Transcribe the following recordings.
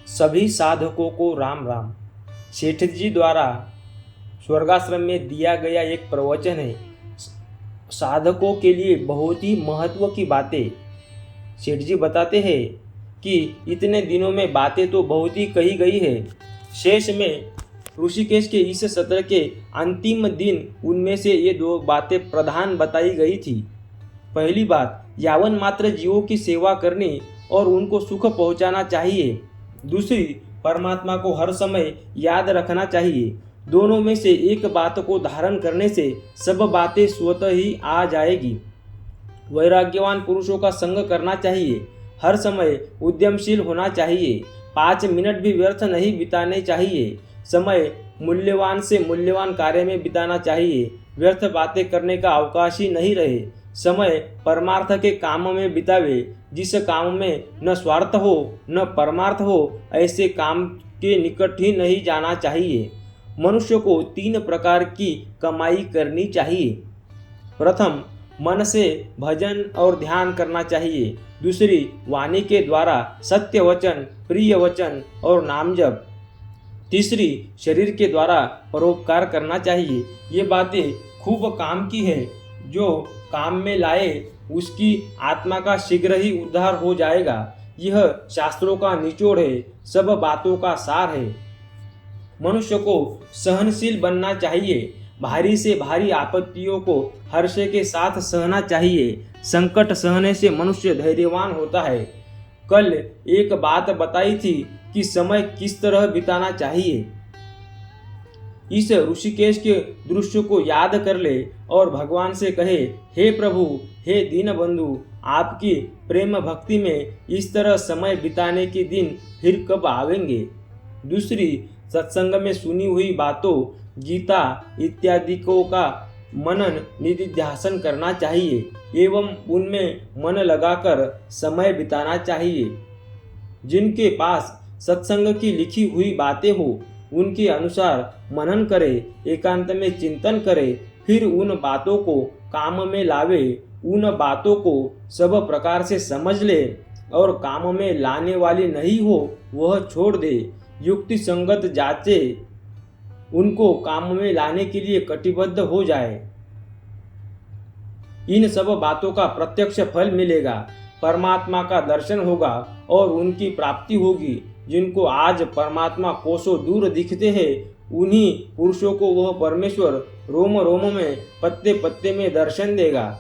सभी साधकों को राम राम। सेठ जी द्वारा स्वर्गाश्रम में दिया गया एक प्रवचन है। साधकों के लिए बहुत ही महत्व की बातें सेठ जी बताते हैं कि इतने दिनों में बातें तो बहुत ही कही गई है। शेष में ऋषिकेश के इस सत्र के अंतिम दिन उनमें से ये दो बातें प्रधान बताई गई थी। पहली बात, यावन मात्र जीवों की सेवा करनी और उनको सुख पहुंचाना चाहिए। दूसरी, परमात्मा को हर समय याद रखना चाहिए। दोनों में से एक बात को धारण करने से सब बातें स्वतः ही आ जाएगी। वैराग्यवान पुरुषों का संग करना चाहिए। हर समय उद्यमशील होना चाहिए। 5 मिनट भी व्यर्थ नहीं बिताने चाहिए। समय मूल्यवान से मूल्यवान कार्य में बिताना चाहिए। व्यर्थ बातें करने का अवकाश ही नहीं रहे। समय परमार्थ के काम में बितावे। जिस काम में न स्वार्थ हो न परमार्थ हो, ऐसे काम के निकट ही नहीं जाना चाहिए। मनुष्य को 3 प्रकार की कमाई करनी चाहिए। प्रथम, मन से भजन और ध्यान करना चाहिए। दूसरी, वाणी के द्वारा सत्य वचन, प्रिय वचन और नाम जप। तीसरी, शरीर के द्वारा परोपकार करना चाहिए। ये बातें खूब काम की है। जो काम में लाए उसकी आत्मा का शीघ्र ही उद्धार हो जाएगा। यह शास्त्रों का निचोड़ है, सब बातों का सार है। मनुष्य को सहनशील बनना चाहिए। भारी से भारी आपत्तियों को हर्ष के साथ सहना चाहिए। संकट सहने से मनुष्य धैर्यवान होता है। कल एक बात बताई थी कि समय किस तरह बिताना चाहिए। इस ऋषिकेश के दृश्य को याद कर ले और भगवान से कहे, हे प्रभु, हे दीन बंधु, आपकी प्रेम भक्ति में इस तरह समय बिताने के दिन फिर कब आवेंगे। दूसरी, सत्संग में सुनी हुई बातों, गीता इत्यादि को का मनन निधिध्यासन करना चाहिए एवं उनमें मन लगाकर समय बिताना चाहिए। जिनके पास सत्संग की लिखी हुई बातें हो, उनके अनुसार मनन करे, एकांत में चिंतन करे, फिर उन बातों को काम में लावे। उन बातों को सब प्रकार से समझ ले और काम में लाने वाली नहीं हो वह छोड़ दे। युक्ति संगत जाचे उनको काम में लाने के लिए कटिबद्ध हो जाए। इन सब बातों का प्रत्यक्ष फल मिलेगा। परमात्मा का दर्शन होगा और उनकी प्राप्ति होगी। जिनको आज परमात्मा कोसों दूर दिखते हैं, उन्हीं पुरुषों को वह परमेश्वर रोम रोम में, पत्ते पत्ते में दर्शन देगा।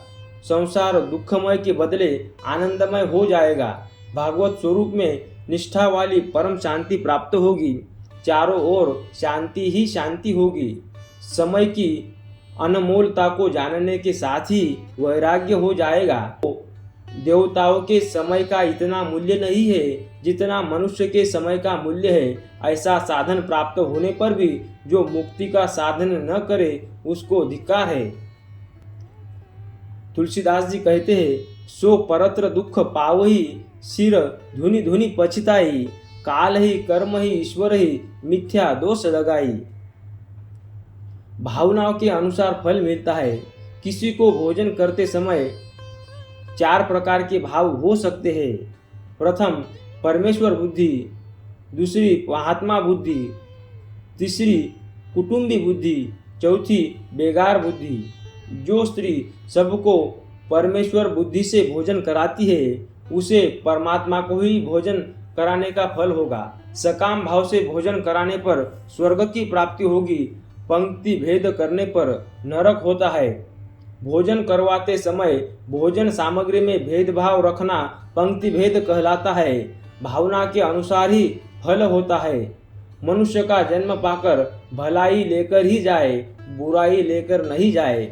संसार दुखमय के बदले आनंदमय हो जाएगा। भागवत स्वरूप में निष्ठा वाली परम शांति प्राप्त होगी। चारों ओर शांति ही शांति होगी। समय की अनमोलता को जानने के साथ ही वैराग्य हो जाएगा। देवताओं के समय का इतना मूल्य नहीं है जितना मनुष्य के समय का मूल्य है। ऐसा साधन प्राप्त होने पर भी जो मुक्ति का साधन न करे उसको धिक्कार है। तुलसीदास जी कहते हैं, सो परत्र दुख पावही, सिर धुनि धुनि पछताई, काल ही कर्म ही ईश्वर ही, मिथ्या दोष लगाई। भावनाओं के अनुसार फल मिलता है। किसी को भोजन करते समय 4 प्रकार के भाव हो सकते हैं। प्रथम, परमेश्वर बुद्धि। दूसरी, महात्मा बुद्धि। तीसरी, कुटुंबी बुद्धि। चौथी, बेगार बुद्धि। जो स्त्री सबको परमेश्वर बुद्धि से भोजन कराती है, उसे परमात्मा को ही भोजन कराने का फल होगा। सकाम भाव से भोजन कराने पर स्वर्ग की प्राप्ति होगी। पंक्ति भेद करने पर नरक होता है। भोजन करवाते समय भोजन सामग्री में भेदभाव रखना पंक्ति भेद कहलाता है। भावना के अनुसार ही फल होता है। मनुष्य का जन्म पाकर भलाई लेकर ही जाए, बुराई लेकर नहीं जाए।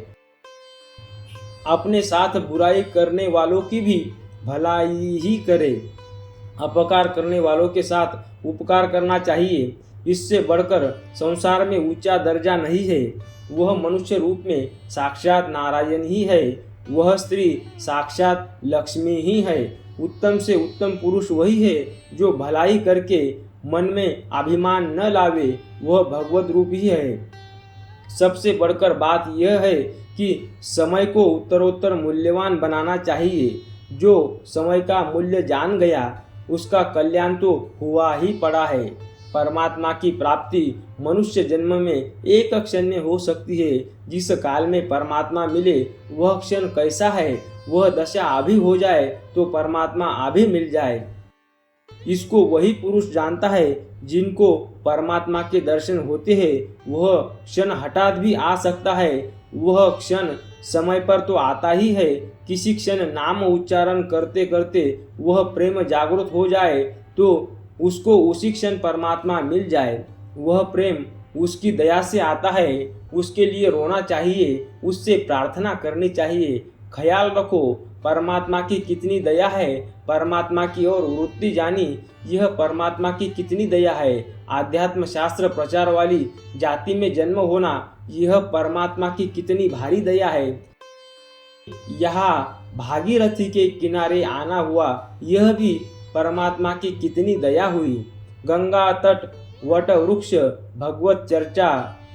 अपने साथ बुराई करने वालों की भी भलाई ही करे। अपकार करने वालों के साथ उपकार करना चाहिए। इससे बढ़कर संसार में ऊंचा दर्जा नहीं है। वह मनुष्य रूप में साक्षात नारायण ही है। वह स्त्री साक्षात लक्ष्मी ही है। उत्तम से उत्तम पुरुष वही है जो भलाई करके मन में अभिमान न लावे। वह भगवत रूप ही है। सबसे बढ़कर बात यह है कि समय को उत्तरोत्तर मूल्यवान बनाना चाहिए। जो समय का मूल्य जान गया उसका कल्याण तो हुआ ही पड़ा है। परमात्मा की प्राप्ति मनुष्य जन्म में एक क्षण में हो सकती है। जिस काल में परमात्मा मिले वह क्षण कैसा है, वह दशा अभी हो जाए तो परमात्मा अभी मिल जाए। इसको वही पुरुष जानता है जिनको परमात्मा के दर्शन होते हैं। वह क्षण हठात भी आ सकता है, वह क्षण समय पर तो आता ही है। किसी क्षण नाम उच्चारण करते करते वह प्रेम जागृत हो जाए तो उसको उसी क्षण परमात्मा मिल जाए। वह प्रेम उसकी दया से आता है। उसके लिए रोना चाहिए, उससे प्रार्थना करनी चाहिए। ख्याल रखो, परमात्मा की कितनी दया है, परमात्मा की ओर वृत्ति जानी, यह परमात्मा की कितनी दया है। आध्यात्म शास्त्र प्रचार वाली जाति में जन्म होना, यह परमात्मा की कितनी भारी दया है। यहाँ भागीरथी के किनारे आना हुआ, यह भी परमात्मा की कितनी दया हुई। गंगा तट, वट वृक्ष, भगवत चर्चा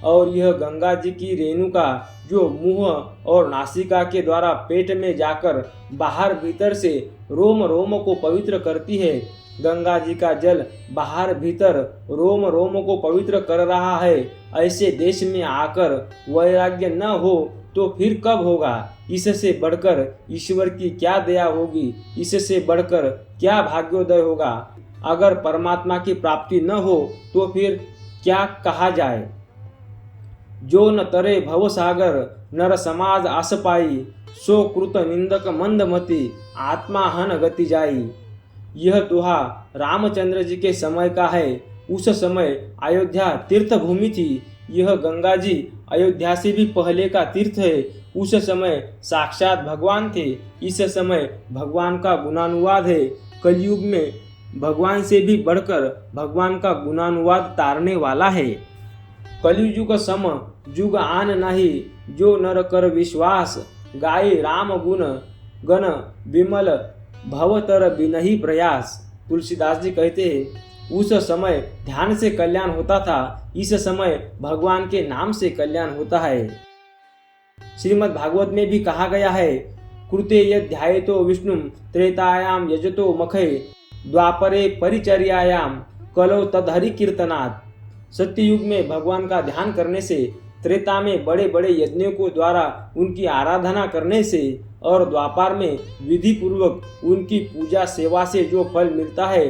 और यह गंगा जी की रेणुका जो मुंह और नासिका के द्वारा पेट में जाकर बाहर भीतर से रोम रोम को पवित्र करती है। गंगा जी का जल बाहर भीतर रोम रोम को पवित्र कर रहा है। ऐसे देश में आकर वैराग्य न हो तो फिर कब होगा। इससे बढ़कर ईश्वर की क्या दया होगी, इससे बढ़कर क्या भाग्योदय होगा। अगर परमात्मा की प्राप्ति न हो तो फिर क्या कहा जाए। जो न तरे भव सागर, नर समाज आस पाई, सो कृत निंदक मंदमति, आत्मा हन गति जाई। यह दोहा रामचंद्र जी के समय का है। उस समय अयोध्या तीर्थ भूमि थी। यह गंगा जी अयोध्या से भी पहले का तीर्थ है। उस समय साक्षात भगवान थे। इस समय भगवान का गुणानुवाद है। कलयुग में भगवान से भी बढ़कर भगवान का गुणानुवाद तारने वाला है। कलयुग सम जुग आन नहीं, जो नर कर विश्वास, गाये राम गुण गण विमल, भवतर बिनहि प्रयास। तुलसीदास जी कहते हैं, उस समय ध्यान से कल्याण होता था, इस समय भगवान के नाम से कल्याण होता है। श्रीमद् भागवत में भी कहा गया है, कृते यद ध्यायतो विष्णुम त्रेतायाम यजतो मखे, द्वापरे परिचर्यायाम कलो तदहरि कीर्तनात्। सत्ययुग में भगवान का ध्यान करने से, त्रेता में बड़े बड़े यज्ञों को द्वारा उनकी आराधना करने से और द्वापर में विधि पूर्वक उनकी पूजा सेवा से जो फल मिलता है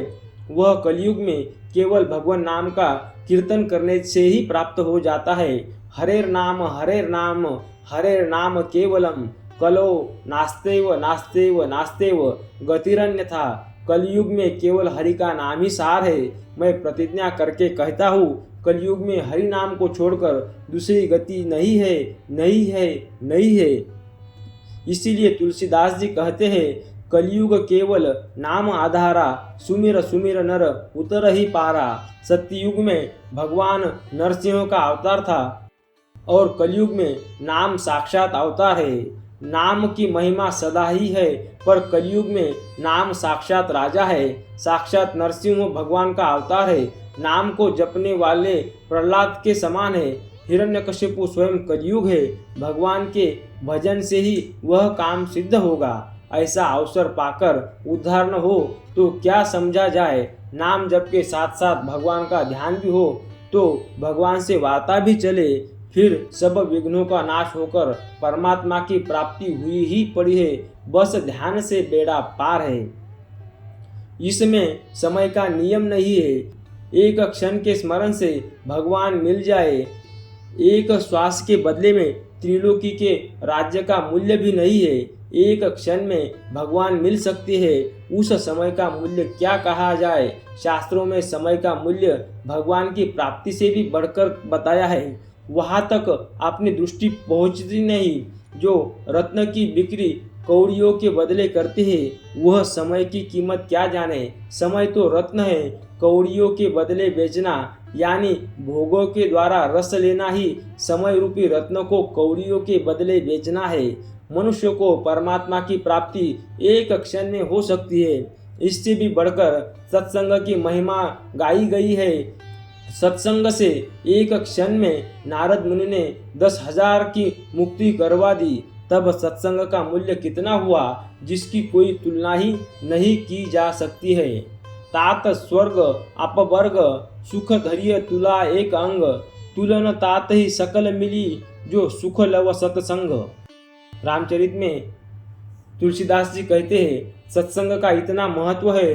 वह कलयुग में केवल भगवान नाम का कीर्तन करने से ही प्राप्त हो जाता है। हरेर नाम हरेर नाम केवलम, कलो नास्तेव नास्तेव नास्तेव गतिरन्यथा। कलयुग में केवल हरि का नाम ही सार है। मैं प्रतिज्ञा करके कहता हूँ, कलयुग में हरि नाम को छोड़कर दूसरी गति नहीं है, नहीं है, नहीं है। इसीलिए तुलसीदास जी कहते हैं, कलयुग केवल नाम आधारा, सुमिर सुमिर नर उतर ही पारा। सत्ययुग में भगवान नरसिंह का अवतार था और कलयुग में नाम साक्षात अवतार है। नाम की महिमा सदा ही है, पर कलयुग में नाम साक्षात राजा है। साक्षात नरसिंह भगवान का अवतार है। नाम को जपने वाले प्रहलाद के समान है। हिरण्यकशिपु स्वयं कलयुग है। भगवान के भजन से ही वह काम सिद्ध होगा। ऐसा अवसर पाकर उद्धार न हो तो क्या समझा जाए। नाम जप के साथ साथ भगवान का ध्यान भी हो तो भगवान से वार्ता भी चले, फिर सब विघ्नों का नाश होकर परमात्मा की प्राप्ति हुई ही पड़ी है। बस ध्यान से बेड़ा पार है। इसमें समय का नियम नहीं है। एक क्षण के स्मरण से भगवान मिल जाए। एक श्वास के बदले में त्रिलोकी के राज्य का मूल्य भी नहीं है। एक क्षण में भगवान मिल सकते हैं। उस समय का मूल्य क्या कहा जाए। शास्त्रों में समय का मूल्य भगवान की प्राप्ति से भी बढ़कर बताया है। वहाँ तक अपनी दृष्टि पहुँचती नहीं। जो रत्न की बिक्री कौड़ियों के बदले करते हैं वह समय की कीमत क्या जाने। समय तो रत्न है। कौड़ियों के बदले बेचना यानी भोगों के द्वारा रस लेना ही समय रूपी रत्न को कौड़ियों के बदले बेचना है। मनुष्य को परमात्मा की प्राप्ति एक क्षण में हो सकती है। इससे भी बढ़कर सत्संग की महिमा गाई गई है। सत्संग से एक क्षण में नारद मुनि ने 10,000 की मुक्ति करवा दी। तब सत्संग का मूल्य कितना हुआ जिसकी कोई तुलना ही नहीं की जा सकती है। तात स्वर्ग अपवर्ग सुख धैर्य तुला एक अंग तुलन तात ही सकल मिली जो सुख लव सत्संग। रामचरित में तुलसीदास जी कहते हैं, सत्संग का इतना महत्व है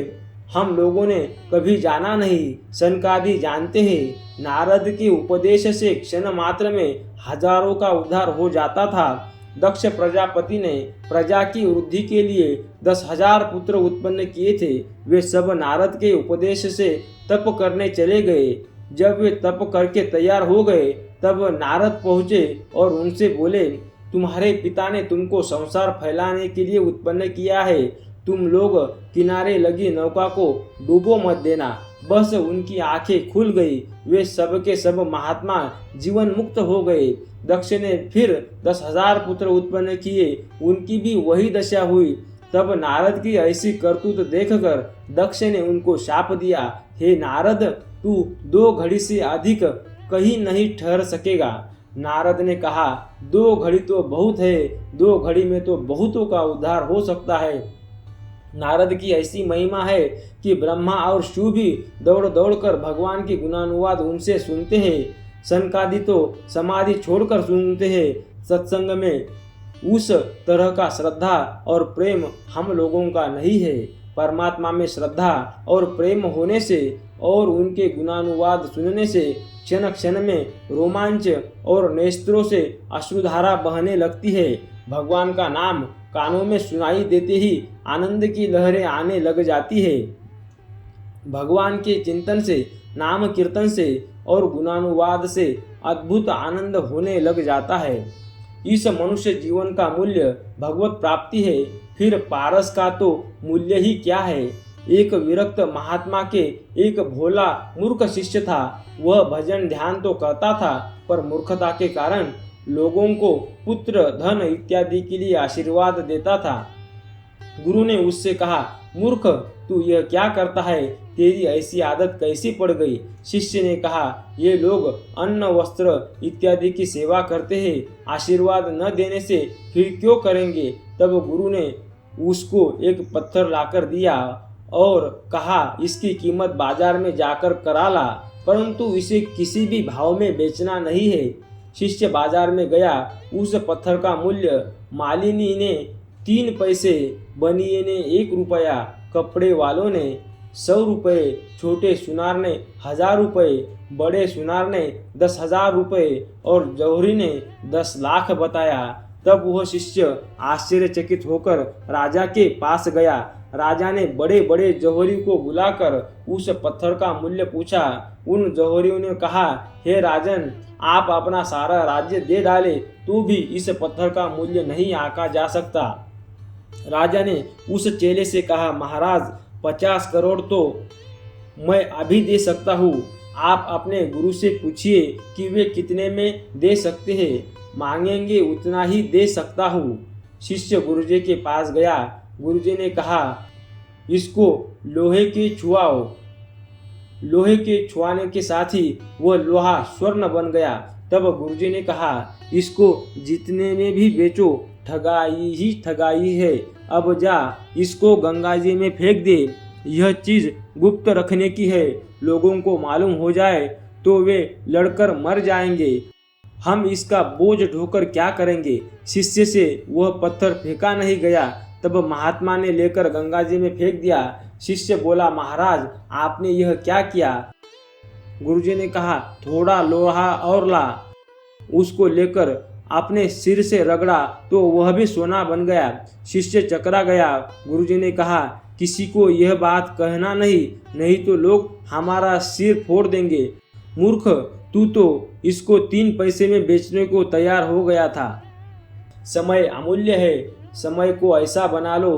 हम लोगों ने कभी जाना नहीं। सनकादि जानते हैं, नारद के उपदेश से क्षण मात्र में हजारों का उद्धार हो जाता था। दक्ष प्रजापति ने प्रजा की वृद्धि के लिए 10,000 पुत्र उत्पन्न किए थे। वे सब नारद के उपदेश से तप करने चले गए। जब वे तप करके तैयार हो गए तब नारद पहुँचे और उनसे बोले, तुम्हारे पिता ने तुमको संसार फैलाने के लिए उत्पन्न किया है। तुम लोग किनारे लगी नौका को डूबो मत देना। बस उनकी आंखें खुल गई, वे सब के सब महात्मा जीवन मुक्त हो गए। दक्ष ने फिर 10,000 पुत्र उत्पन्न किए, उनकी भी वही दशा हुई। तब नारद की ऐसी करतूत देखकर दक्ष ने उनको शाप दिया, हे नारद, तू 2 घड़ी से अधिक कहीं नहीं ठहर सकेगा। नारद ने कहा, 2 घड़ी तो बहुत है, 2 घड़ी में तो बहुतों का उद्धार हो सकता है। नारद की ऐसी महिमा है कि ब्रह्मा और शिव भी दौड़ दौड़ कर भगवान की गुणानुवाद उनसे सुनते हैं। सनकादि तो समाधि छोड़कर सुनते हैं। सत्संग में उस तरह का श्रद्धा और प्रेम हम लोगों का नहीं है। परमात्मा में श्रद्धा और प्रेम होने से और उनके गुणानुवाद सुनने से क्षण क्षण में रोमांच और नेत्रों से अश्रुधारा बहने लगती है। भगवान का नाम कानों में सुनाई देते ही आनंद की लहरें आने लग जाती है। भगवान के चिंतन से, नाम कीर्तन से और गुणानुवाद से अद्भुत आनंद होने लग जाता है। इस मनुष्य जीवन का मूल्य भगवत प्राप्ति है, फिर पारस का तो मूल्य ही क्या है। एक विरक्त महात्मा के एक भोला मूर्ख शिष्य था। वह भजन ध्यान तो करता था, पर मूर्खता के कारण लोगों को पुत्र धन इत्यादि के लिए आशीर्वाद देता था। गुरु ने उससे कहा, मूर्ख, तू यह क्या करता है? तेरी ऐसी आदत कैसी पड़ गई? शिष्य ने कहा, ये लोग अन्न वस्त्र इत्यादि की सेवा करते हैं, आशीर्वाद न देने से फिर क्यों करेंगे? तब गुरु ने उसको एक पत्थर लाकर दिया और कहा, इसकी कीमत बाजार में जाकर करा ला, परंतु इसे किसी भी भाव में बेचना नहीं है। शिष्य बाजार में गया। उस पत्थर का मूल्य मालिनी ने 3 पैसे, बनिए ने 1 रुपया, कपड़े वालों ने 100 रुपये, छोटे सुनार ने 1000 रुपये, बड़े सुनार ने 10,000 रुपये और जौहरी ने 10 लाख बताया। तब वह शिष्य आश्चर्यचकित होकर राजा के पास गया। राजा ने बड़े बड़े जौहरी को बुलाकर उस पत्थर का मूल्य पूछा। उन जौहरियों ने कहा, हे राजन, आप अपना सारा राज्य दे डाले तो भी इस पत्थर का मूल्य नहीं आंका जा सकता। राजा ने उस चेले से कहा, महाराज, 50 करोड़ तो मैं अभी दे सकता हूँ। आप अपने गुरु से पूछिए कि वे कितने में दे सकते हैं, मांगेंगे उतना ही दे सकता हूँ। शिष्य गुरुजी के पास गया। गुरुजी ने कहा, इसको लोहे के छुआओ। लोहे के छुआने के साथ ही वह लोहा स्वर्ण बन गया। तब गुरुजी ने कहा, इसको जितने में भी बेचो, ठगाई ही ठगाई है। अब जा, इसको गंगा जी में फेंक दे। यह चीज गुप्त रखने की है, लोगों को मालूम हो जाए तो वे लड़कर मर जाएंगे। हम इसका बोझ ढोकर क्या करेंगे? शिष्य से वह पत्थर फेंका नहीं गया। तब महात्मा ने लेकर गंगा जी में फेंक दिया। शिष्य बोला, महाराज, आपने यह क्या किया? गुरुजी ने कहा, थोड़ा लोहा और ला। उसको लेकर अपने सिर से रगड़ा तो वह भी सोना बन गया। शिष्य चकरा गया। गुरुजी ने कहा, किसी को यह बात कहना नहीं तो लोग हमारा सिर फोड़ देंगे। मूर्ख, तू तो इसको 3 पैसे में बेचने को तैयार हो गया था। समय अमूल्य है। समय को ऐसा बना लो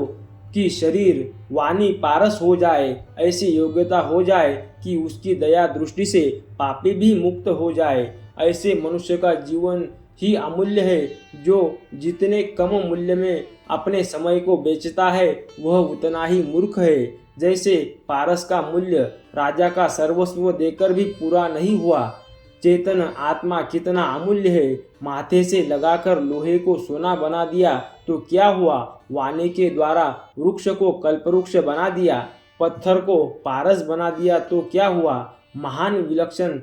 कि शरीर वाणी पारस हो जाए, ऐसी योग्यता हो जाए कि उसकी दया दृष्टि से पापी भी मुक्त हो जाए। ऐसे मनुष्य का जीवन ही अमूल्य है। जो जितने कम मूल्य में अपने समय को बेचता है वह उतना ही मूर्ख है। जैसे पारस का मूल्य राजा का सर्वस्व देकर भी पूरा नहीं हुआ। चेतन आत्मा कितना अमूल्य है। माथे से लगाकर लोहे को सोना बना दिया तो क्या हुआ? वाणी के द्वारा वृक्ष को कल्पवृक्ष बना दिया। पत्थर को पारस बना दिया तो क्या हुआ। महान विलक्षण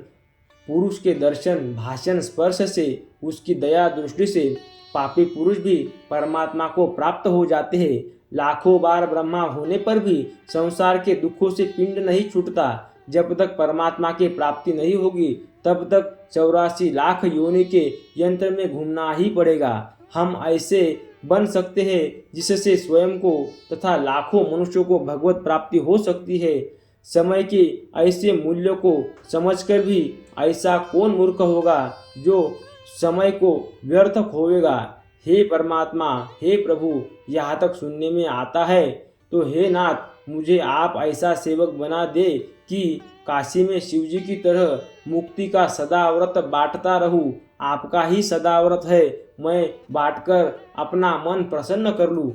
पुरुष के दर्शन, भाषण, स्पर्श से, उसकी दया दृष्टि से पापी पुरुष भी परमात्मा को प्राप्त हो जाते हैं। लाखों बार ब्रह्मा होने पर भी संसार के दुखों से पिंड नहीं छूटता। जब तक परमात्मा की प्राप्ति नहीं होगी तब तक 84 लाख योनि के यंत्र में घूमना ही पड़ेगा। हम ऐसे बन सकते हैं जिससे स्वयं को तथा लाखों मनुष्यों को भगवत प्राप्ति हो सकती है। समय के ऐसे मूल्य को समझकर भी ऐसा कौन मूर्ख होगा जो समय को व्यर्थ खोएगा। हे परमात्मा, हे प्रभु, यहाँ तक सुनने में आता है तो हे नाथ, मुझे आप ऐसा सेवक बना दे कि काशी में शिवजी की तरह मुक्ति का सदाव्रत बांटता रहूं। आपका ही सदाव्रत है, मैं बांटकर अपना मन प्रसन्न कर लूं।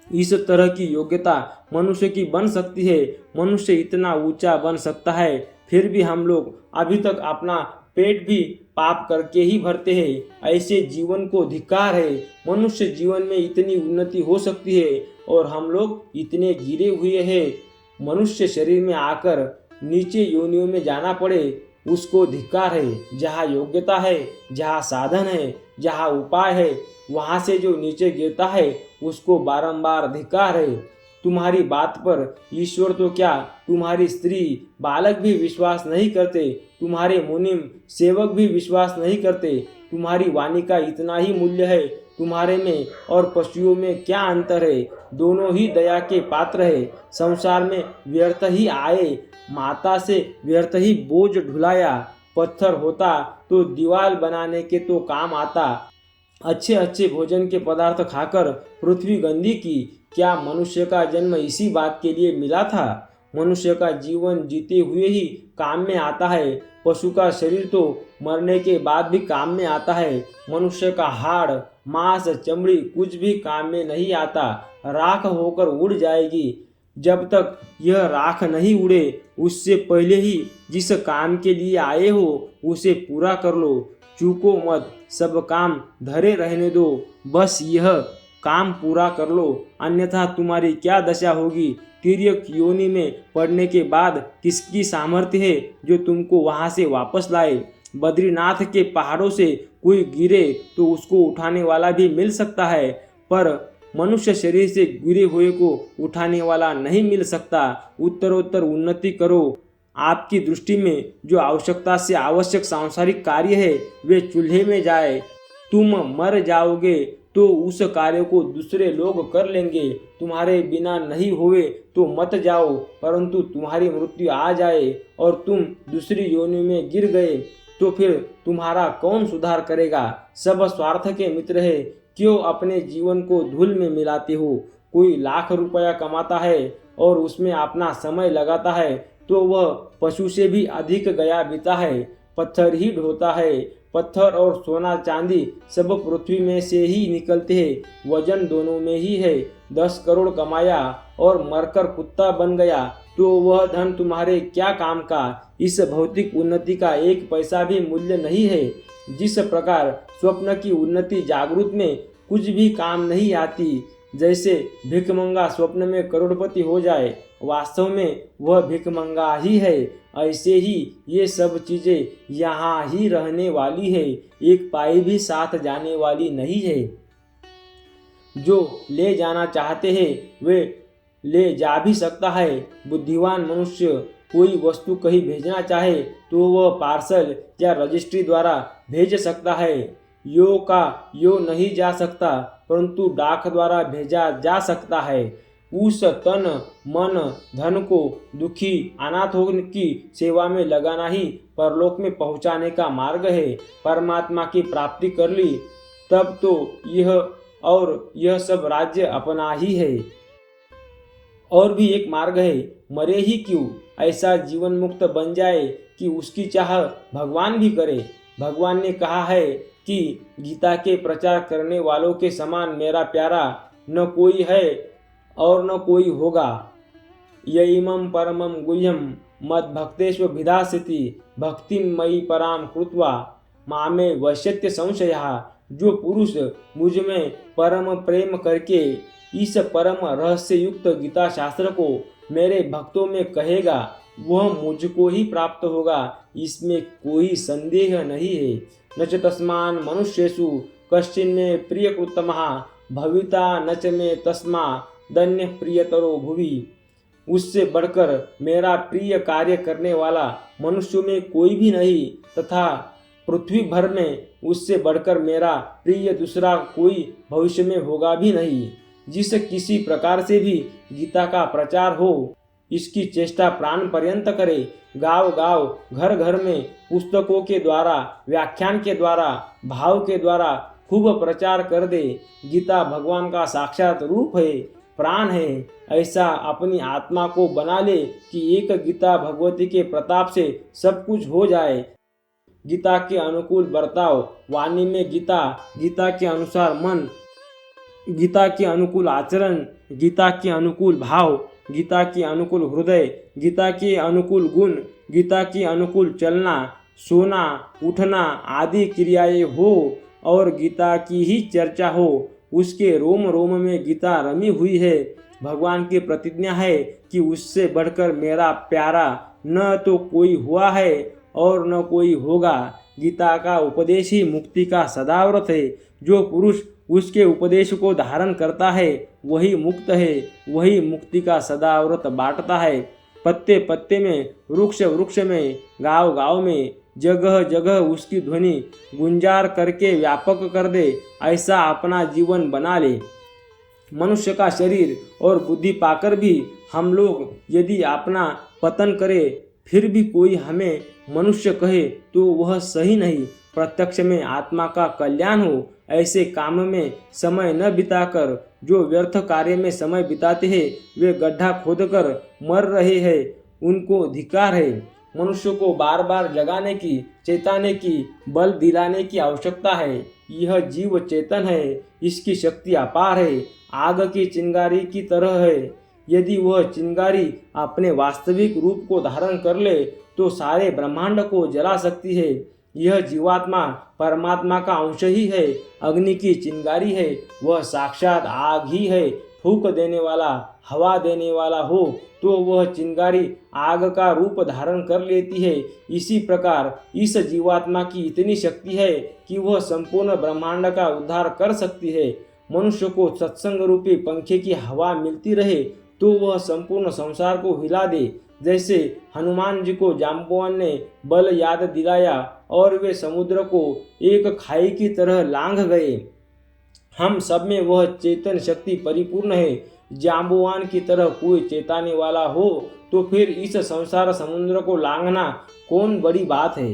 इस तरह की योग्यता मनुष्य की बन सकती है। मनुष्य इतना ऊंचा बन सकता है, फिर भी हम लोग अभी तक अपना पेट भी पाप करके ही भरते हैं। ऐसे जीवन को धिक्कार है। मनुष्य जीवन में इतनी उन्नति हो सकती है और हम लोग इतने गिरे हुए हैं। मनुष्य शरीर में आकर नीचे योनियों में जाना पड़े, उसको धिक्कार है। जहाँ योग्यता है, जहाँ साधन है, जहाँ उपाय है, वहाँ से जो नीचे गिरता है उसको बारंबार धिक्कार है। तुम्हारी बात पर ईश्वर तो क्या, तुम्हारी स्त्री बालक भी विश्वास नहीं करते, तुम्हारे मुनिम सेवक भी विश्वास नहीं करते। तुम्हारी वाणी का इतना ही मूल्य है। तुम्हारे में और पशुओं में क्या अंतर है। दोनों ही दया के पात्र है। संसार में व्यर्थ ही आए, माता से व्यर्थ ही बोझ ढुलाया। पत्थर होता तो दीवार बनाने के तो काम आता। अच्छे अच्छे भोजन के पदार्थ खाकर पृथ्वी गंदी की। क्या मनुष्य का जन्म इसी बात के लिए मिला था। मनुष्य का जीवन जीते हुए ही काम में आता है। पशु का शरीर तो मरने के बाद भी काम में आता है। मनुष्य का हाड़, मांस, चमड़ी कुछ भी काम में नहीं आता, राख होकर उड़ जाएगी। जब तक यह राख नहीं उड़े उससे पहले ही जिस काम के लिए आए हो उसे पूरा कर लो। चूको मत, सब काम धरे रहने दो, बस यह काम पूरा कर लो, अन्यथा तुम्हारी क्या दशा होगी। तिर्यक योनि में पड़ने के बाद किसकी सामर्थ्य है जो तुमको वहां से वापस लाए। बद्रीनाथ के पहाड़ों से कोई गिरे तो उसको उठाने वाला भी मिल सकता है, पर मनुष्य शरीर से गिरे हुए को उठाने वाला नहीं मिल सकता। उत्तरोत्तर उन्नति करो। आपकी दृष्टि में जो आवश्यकता से आवश्यक सांसारिक कार्य है वे चूल्हे में जाए। तुम मर जाओगे तो उस कार्य को दूसरे लोग कर लेंगे। तुम्हारे बिना नहीं हुए तो मत जाओ, परंतु तुम्हारी मृत्यु आ जाए और तुम दूसरी योनि में गिर गए तो फिर तुम्हारा कौन सुधार करेगा। सब स्वार्थ के मित्र है, क्यों अपने जीवन को धूल में मिलाते हो। कोई लाख रुपया कमाता है और उसमें अपना समय लगाता है तो वह पशु से भी अधिक गया बीता है। पत्थर ही ढोता है। पत्थर और सोना चांदी सब पृथ्वी में से ही निकलते हैं, वजन दोनों में ही है। 10 करोड़ कमाया और मरकर कुत्ता बन गया तो वह धन तुम्हारे क्या काम का। इस भौतिक उन्नति का 1 पैसा भी मूल्य नहीं है। जिस प्रकार स्वप्न की उन्नति जागृत में कुछ भी काम नहीं आती, जैसे भिखमंगा स्वप्न में करोड़पति हो जाए, वास्तव में वह भिखमंगा ही है, ऐसे ही ये सब चीजें यहाँ ही रहने वाली है, एक पाई भी साथ जाने वाली नहीं है। जो ले जाना चाहते हैं वे ले जा भी सकता है। बुद्धिमान मनुष्य कोई वस्तु कहीं भेजना चाहे तो वह पार्सल या रजिस्ट्री द्वारा भेज सकता है। यो का यो नहीं जा सकता, परंतु डाक द्वारा भेजा जा सकता है। उस तन मन धन को दुखी अनाथों की सेवा में लगाना ही परलोक में पहुंचाने का मार्ग है। परमात्मा की प्राप्ति कर ली तब तो यह सब राज्य अपना ही है। और भी एक मार्ग है, मरे ही क्यों, ऐसा जीवन मुक्त बन जाए कि उसकी चाह भगवान भी करे। भगवान ने कहा है कि गीता के प्रचार करने वालों के समान मेरा प्यारा न कोई है और न कोई होगा। यइमं परमं गुह्यं मद भक्तेष्व भिधास्यति भक्तिं मयि पराम कृत्वा मामे वश्यत्य संशयः। जो पुरुष मुझ में परम प्रेम करके इस परम रहस्य युक्त गीता शास्त्र को मेरे भक्तों में कहेगा वह मुझको ही प्राप्त होगा, इसमें कोई संदेह नहीं है। न च तस्मान् मनुष्येषु कश्चिन्मे प्रियकृतमः भविता न च मे तस्मा दन्य प्रियतरो भुवि। उससे बढ़कर मेरा प्रिय कार्य करने वाला मनुष्यों में कोई भी नहीं तथा पृथ्वी भर में उससे बढ़कर मेरा प्रिय दूसरा कोई भविष्य में होगा भी नहीं। जिस किसी प्रकार से भी गीता का प्रचार हो, इसकी चेष्टा प्राण पर्यंत करे, गांव गांव घर घर में पुस्तकों के द्वारा, व्याख्यान के द्वारा, भाव के द्वारा खूब प्रचार कर दे। गीता भगवान का साक्षात रूप है, प्राण है। ऐसा अपनी आत्मा को बना ले कि एक गीता भगवती के प्रताप से सब कुछ हो जाए। गीता के अनुकूल बर्ताव, वाणी में गीता, गीता के अनुसार मन, गीता के अनुकूल आचरण, गीता के अनुकूल भाव, गीता के अनुकूल हृदय, गीता के अनुकूल गुण, गीता के अनुकूल चलना, सोना, उठना आदि क्रियाएं हो और गीता की ही चर्चा हो। उसके रोम रोम में गीता रमी हुई है। भगवान की प्रतिज्ञा है कि उससे बढ़कर मेरा प्यारा न तो कोई हुआ है और न कोई होगा। गीता का उपदेश ही मुक्ति का सदाव्रत है। जो पुरुष उसके उपदेश को धारण करता है वही मुक्त है, वही मुक्ति का सदाव्रत बांटता है। पत्ते पत्ते में, वृक्ष वृक्ष में, गांव गांव में, जगह जगह उसकी ध्वनि गुंजार करके व्यापक कर दे, ऐसा अपना जीवन बना ले। मनुष्य का शरीर और बुद्धि पाकर भी हम लोग यदि अपना पतन करें, फिर भी कोई हमें मनुष्य कहे तो वह सही नहीं। प्रत्यक्ष में आत्मा का कल्याण हो, ऐसे काम में समय न बिताकर जो व्यर्थ कार्य में समय बिताते हैं वे गड्ढा खोदकर मर रहे हैं, उनको धिक्कार है। मनुष्य को बार बार जगाने की, चेताने की, बल दिलाने की आवश्यकता है। यह जीव चेतन है, इसकी शक्ति अपार है, आग की चिंगारी की तरह है। यदि वह चिंगारी अपने वास्तविक रूप को धारण कर ले तो सारे ब्रह्मांड को जला सकती है। यह जीवात्मा परमात्मा का अंश ही है, अग्नि की चिंगारी है, वह साक्षात आग ही है। फूंक देने वाला, हवा देने वाला हो तो वह चिंगारी आग का रूप धारण कर लेती है। इसी प्रकार इस जीवात्मा की इतनी शक्ति है कि वह संपूर्ण ब्रह्मांड का उद्धार कर सकती है। मनुष्य को सत्संग रूपी पंखे की हवा मिलती रहे तो वह संपूर्ण संसार को हिला दे। जैसे हनुमान जी को जाम्बवान ने बल याद दिलाया और वे समुद्र को एक खाई की तरह लांघ गए। हम सब में वह चेतन शक्ति परिपूर्ण है। जाम्बवान की तरह कोई चेताने वाला हो तो फिर इस संसार समुद्र को लांघना कौन बड़ी बात है।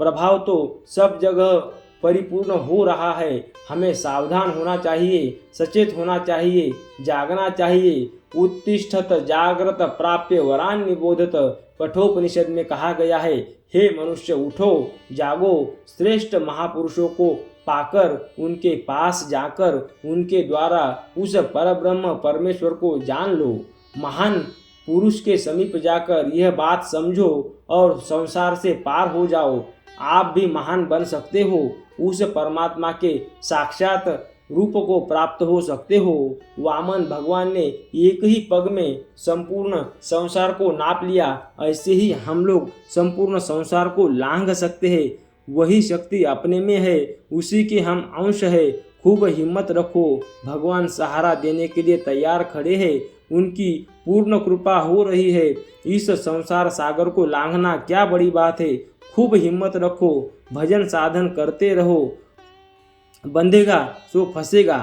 प्रभाव तो सब जगह परिपूर्ण हो रहा है। हमें सावधान होना चाहिए, सचेत होना चाहिए, जागना चाहिए। उत्तिष्ठत जागृत प्राप्य वरान निबोधत, कठोपनिषद में कहा गया है, हे मनुष्य उठो, जागो, श्रेष्ठ महापुरुषों को पाकर उनके पास जाकर उनके द्वारा उस परब्रह्म परमेश्वर को जान लो। महान पुरुष के समीप जाकर यह बात समझो और संसार से पार हो जाओ। आप भी महान बन सकते हो, उस परमात्मा के साक्षात रूप को प्राप्त हो सकते हो। वामन भगवान ने एक ही पग में संपूर्ण संसार को नाप लिया, ऐसे ही हम लोग संपूर्ण संसार को लांघ सकते हैं। वही शक्ति अपने में है, उसी के हम अंश है। खूब हिम्मत रखो, भगवान सहारा देने के लिए तैयार खड़े हैं। उनकी पूर्ण कृपा हो रही है। इस संसार सागर को लांघना क्या बड़ी बात है। खूब हिम्मत रखो, भजन साधन करते रहो। बंधेगा सो फंसेगा,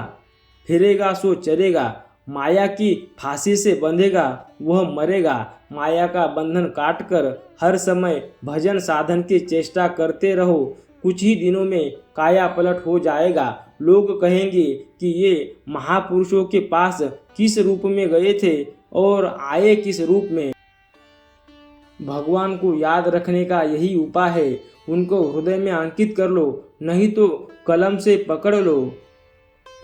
फिरेगा सो चलेगा। माया की फांसी से बंधेगा वह मरेगा। माया का बंधन काटकर हर समय भजन साधन की चेष्टा करते रहो। कुछ ही दिनों में काया पलट हो जाएगा। लोग कहेंगे कि ये महापुरुषों के पास किस रूप में गए थे और आए किस रूप में। भगवान को याद रखने का यही उपाय है। उनको हृदय में अंकित कर लो, नहीं तो कलम से पकड़ लो।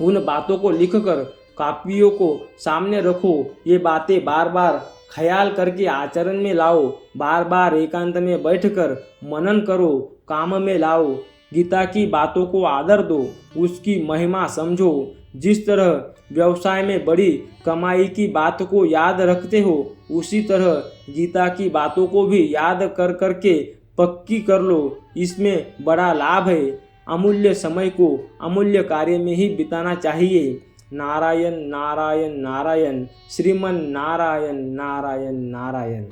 उन बातों को लिखकर कापियों को सामने रखो। ये बातें बार बार ख्याल करके आचरण में लाओ। बार बार एकांत में बैठकर मनन करो, काम में लाओ। गीता की बातों को आदर दो, उसकी महिमा समझो। जिस तरह व्यवसाय में बड़ी कमाई की बात को याद रखते हो, उसी तरह गीता की बातों को भी याद कर करके पक्की कर लो। इसमें बड़ा लाभ है। अमूल्य समय को अमूल्य कार्य में ही बिताना चाहिए। नारायण नारायण नारायण, श्रीमन नारायण नारायण नारायण।